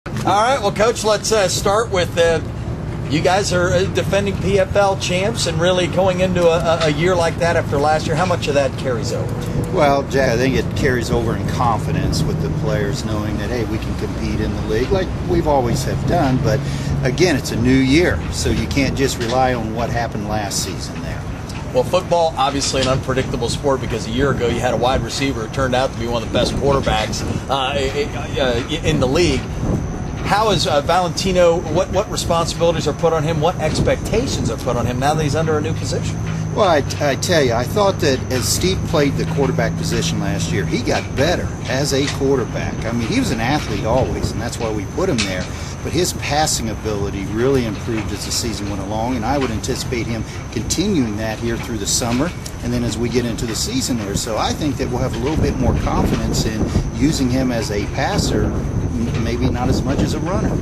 All right, well, Coach, let's start with you guys are defending PFL champs and really going into a year like that after last year. How much of that carries over? Well, Jack, I think it carries over in confidence with the players knowing that, hey, we can compete in the league like we've always have done. But, again, it's a new year, so you can't just rely on what happened last season there. Well, football, obviously an unpredictable sport because a year ago you had a wide receiver who turned out to be one of the best quarterbacks in the league. How is Valentino, what responsibilities are put on him, what expectations are put on him now that he's under a new position? Well, I tell you, I thought that as Steve played the quarterback position last year, he got better as a quarterback. I mean, he was an athlete always, and that's why we put him there. But his passing ability really improved as the season went along, and I would anticipate him continuing that here through the summer and then as we get into the season there. So I think that we'll have a little bit more confidence in using him as a passer, maybe not as much as a runner.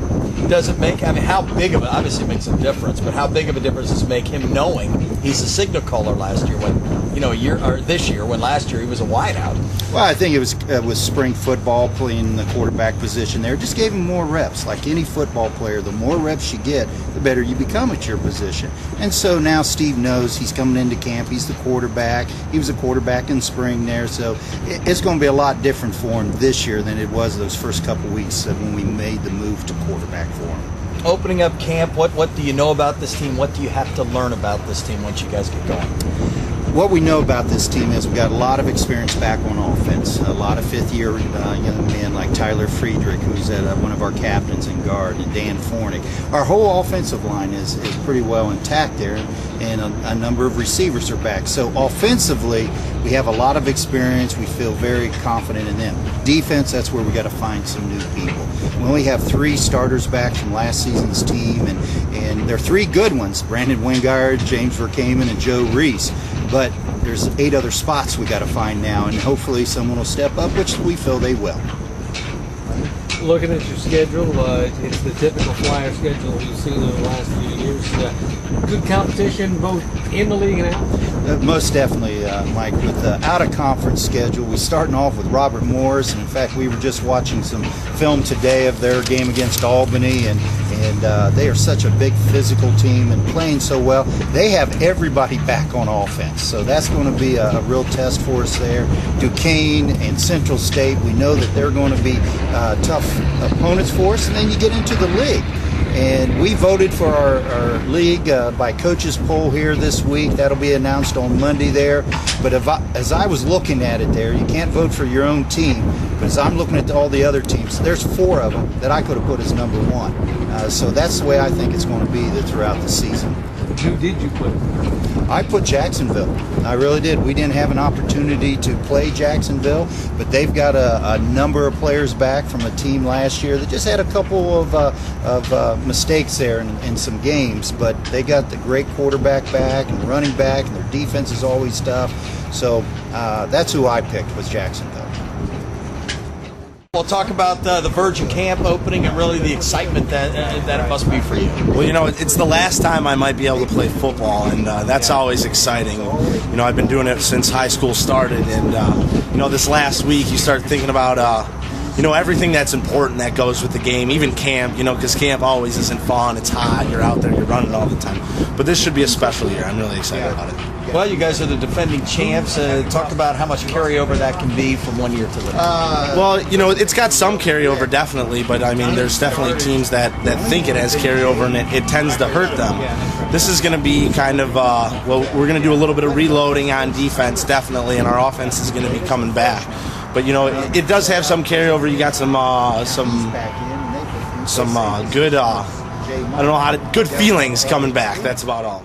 Does it make, I mean, how big of it, obviously it makes a difference, but how big of a difference does it make him knowing he's a signal caller last year when, this year, when last year he was a wideout? Well, I think it was spring football, playing the quarterback position there. Just gave him more reps. Like any football player, the more reps you get, the better you become at your position. And so now Steve knows he's coming into camp. He's the quarterback. He was a quarterback in spring there. So it's going to be a lot different for him this year than it was those first couple weeks when we made the move to quarterback for him. Opening up camp, what do you know about this team? What do you have to learn about this team once you guys get going? What we know about this team is we've got a lot of experience back on offense. A lot of fifth-year young men like Tyler Friedrich, who's one of our captains in guard, and Dan Fornick. Our whole offensive line is pretty well intact there, and a number of receivers are back. So offensively, we have a lot of experience. We feel very confident in them. Defense, that's where we got to find some new people. We only have 3 starters back from last season's team, and they're 3 good ones: Brandon Wingard, James Vercammen, and Joe Reese. But there's 8 other spots we got to find now, and hopefully someone will step up, which we feel they will. Looking at your schedule, it's the typical Flyer schedule we've seen over the last few years. Good competition both in the league and out? Most definitely, Mike. With the out-of-conference schedule, we're starting off with Robert Morris, and in fact, we were just watching some film today of their game against Albany, and they are such a big physical team and playing so well. They have everybody back on offense, so that's going to be a real test for us there. Duquesne and Central State, we know that they're going to be tough opponents for us, and then you get into the league. And we voted for our league by coaches poll here this week. That'll be announced on Monday there. But as I was looking at it there, you can't vote for your own team. But as I'm looking at all the other teams, there's 4 of them that I could have put as number 1. So that's the way I think it's going to be throughout the season. Who did you put? I put Jacksonville. I really did. We didn't have an opportunity to play Jacksonville, but they've got a number of players back from a team last year that just had a couple of mistakes there in some games, but they got the great quarterback back and running back, and their defense is always tough. So that's who I picked, was Jacksonville. We'll talk about the Virgin Camp opening and really the excitement that it must be for you. Well, it's the last time I might be able to play football, and that's always exciting. I've been doing it since high school started, and, this last week you start thinking about, everything that's important that goes with the game, even camp, because camp always isn't fun. It's hot, you're out there, you're running all the time. But this should be a special year. I'm really excited about it. Well, you guys are the defending champs. Talk about how much carryover that can be from one year to the next. Well, it's got some carryover, definitely, but I mean, there's definitely teams that think it has carryover, and it tends to hurt them. This is going to be kind of, we're going to do a little bit of reloading on defense, definitely, and our offense is going to be coming back. But it does have some carryover. You got some good, good feelings coming back. That's about all.